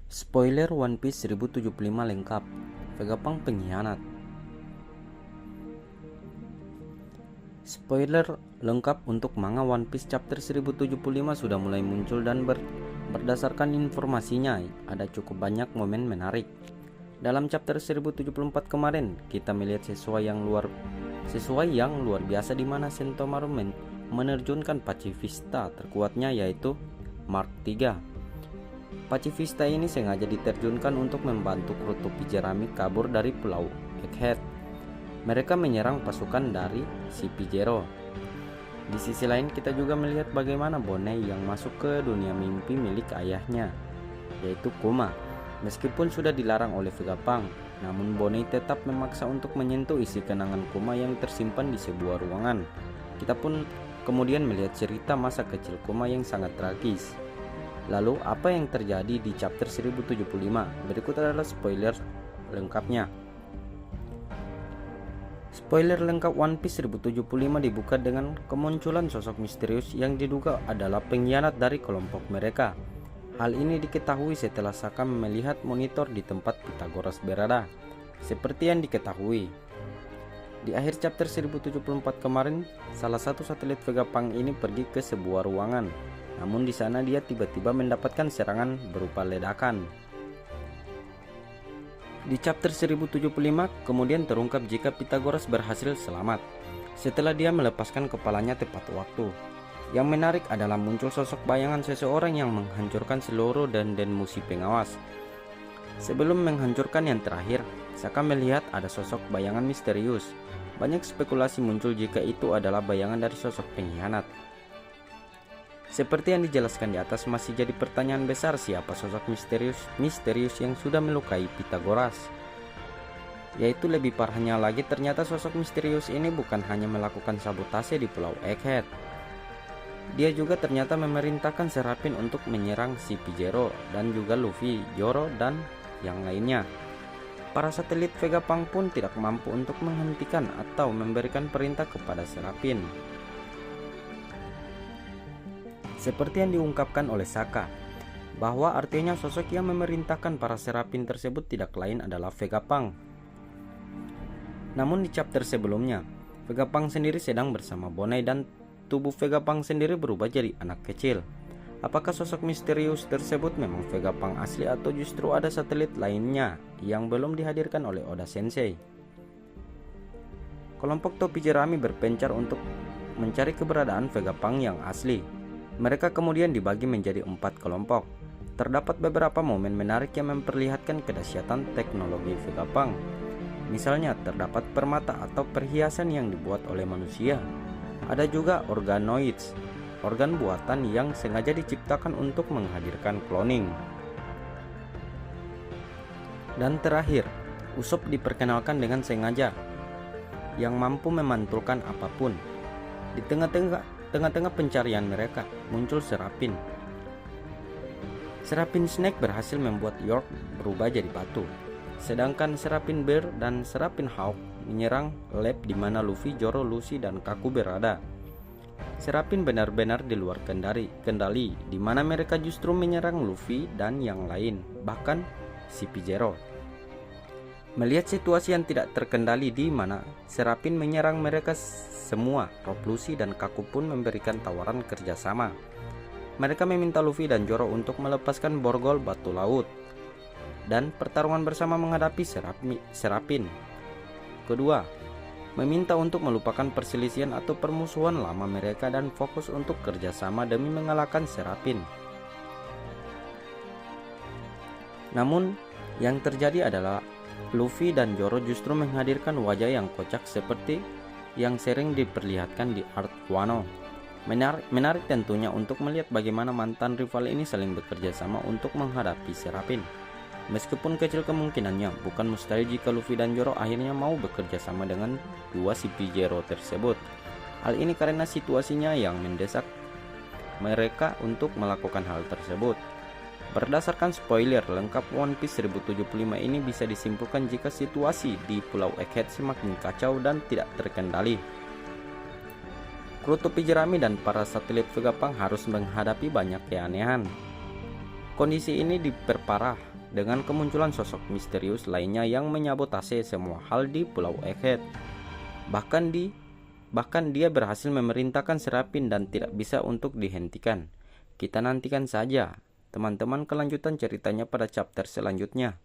Spoiler One Piece 1075 lengkap. Vegapunk pengkhianat. Spoiler lengkap untuk manga One Piece chapter 1075 sudah mulai muncul dan berdasarkan informasinya ada cukup banyak momen menarik. Dalam chapter 1074 kemarin kita melihat sesuai yang luar biasa di mana Sentomaru menerjunkan pacifista terkuatnya yaitu Mark III. Pacifista ini sengaja diterjunkan untuk membantu kru topi jerami kabur dari pulau Egghead. Mereka menyerang pasukan dari CP Zero. Di sisi lain kita juga melihat bagaimana Bonnie yang masuk ke dunia mimpi milik ayahnya, yaitu Kuma. Meskipun sudah dilarang oleh Vegapunk, namun Bonnie tetap memaksa untuk menyentuh isi kenangan Kuma yang tersimpan di sebuah ruangan. Kita pun kemudian melihat cerita masa kecil Kuma yang sangat tragis. Lalu apa yang terjadi di chapter 1075? Berikut adalah spoiler lengkapnya. Spoiler lengkap One Piece 1075 dibuka dengan kemunculan sosok misterius yang diduga adalah pengkhianat dari kelompok mereka. Hal ini diketahui setelah Saka melihat monitor di tempat Pythagoras berada. Seperti yang diketahui, di akhir chapter 1074 kemarin, salah satu satelit Vegapunk ini pergi ke sebuah ruangan. Namun di sana dia tiba-tiba mendapatkan serangan berupa ledakan. Di chapter 1075 kemudian terungkap jika Pythagoras berhasil selamat setelah dia melepaskan kepalanya tepat waktu. Yang menarik adalah muncul sosok bayangan seseorang yang menghancurkan seluruh dan musi pengawas. Sebelum menghancurkan yang terakhir, Saka melihat ada sosok bayangan misterius. Banyak spekulasi muncul jika itu adalah bayangan dari sosok pengkhianat. Seperti yang dijelaskan di atas, masih jadi pertanyaan besar siapa sosok misterius yang sudah melukai Pythagoras. Yaitu lebih parahnya lagi, ternyata sosok misterius ini bukan hanya melakukan sabotase di pulau Egghead. Dia juga ternyata memerintahkan Serapin untuk menyerang CP Zero dan juga Luffy, Zoro dan yang lainnya. Para satelit Vegapunk pun tidak mampu untuk menghentikan atau memberikan perintah kepada Serapin. Seperti yang diungkapkan oleh Saka, bahwa artinya sosok yang memerintahkan para Serapin tersebut tidak lain adalah Vegapunk. Namun di chapter sebelumnya, Vegapunk sendiri sedang bersama Bonnie dan tubuh Vegapunk sendiri berubah jadi anak kecil. Apakah sosok misterius tersebut memang Vegapunk asli atau justru ada satelit lainnya yang belum dihadirkan oleh Oda Sensei? Kelompok topi jerami berpencar untuk mencari keberadaan Vegapunk yang asli. Mereka kemudian dibagi menjadi 4 kelompok. Terdapat beberapa momen menarik yang memperlihatkan kedahsyatan teknologi Vegapunk. Misalnya terdapat permata atau perhiasan yang dibuat oleh manusia. Ada juga organoids, organ buatan yang sengaja diciptakan untuk menghadirkan cloning. Dan terakhir, Usopp diperkenalkan dengan sengaja yang mampu memantulkan apapun. Di tengah-tengah pencarian mereka muncul Serapin. Serapin Snake berhasil membuat York berubah jadi batu. Sedangkan Serapin Bear dan Serapin Hawk menyerang lab di mana Luffy, Zoro, Lucy dan Kaku berada. Serapin benar-benar di luar kendali di mana mereka justru menyerang Luffy dan yang lain, bahkan CP Zero. Melihat situasi yang tidak terkendali di mana Serapin menyerang mereka semua, Rob, Lucy dan Kaku pun memberikan tawaran kerjasama. Mereka meminta Luffy dan Zoro untuk melepaskan borgol batu laut dan pertarungan bersama menghadapi Serapin. Kedua, meminta untuk melupakan perselisihan atau permusuhan lama mereka dan fokus untuk kerjasama demi mengalahkan Serapin. Namun, yang terjadi adalah Luffy dan Zoro justru menghadirkan wajah yang kocak seperti yang sering diperlihatkan di Art Wano. Menarik tentunya untuk melihat bagaimana mantan rival ini saling bekerja sama untuk menghadapi Serapin. Meskipun kecil kemungkinannya, bukan mustahil jika Luffy dan Zoro akhirnya mau bekerja sama dengan dua CP Zero tersebut. Hal ini karena situasinya yang mendesak mereka untuk melakukan hal tersebut. Berdasarkan spoiler lengkap One Piece 1075 ini bisa disimpulkan jika situasi di Pulau Egghead semakin kacau dan tidak terkendali. Kru topi jerami dan para satelit Vegapunk harus menghadapi banyak keanehan. Kondisi ini diperparah dengan kemunculan sosok misterius lainnya yang menyabotase semua hal di Pulau Egghead. Bahkan dia berhasil memerintahkan Serapin dan tidak bisa untuk dihentikan. Kita nantikan saja teman-teman kelanjutan ceritanya pada chapter selanjutnya.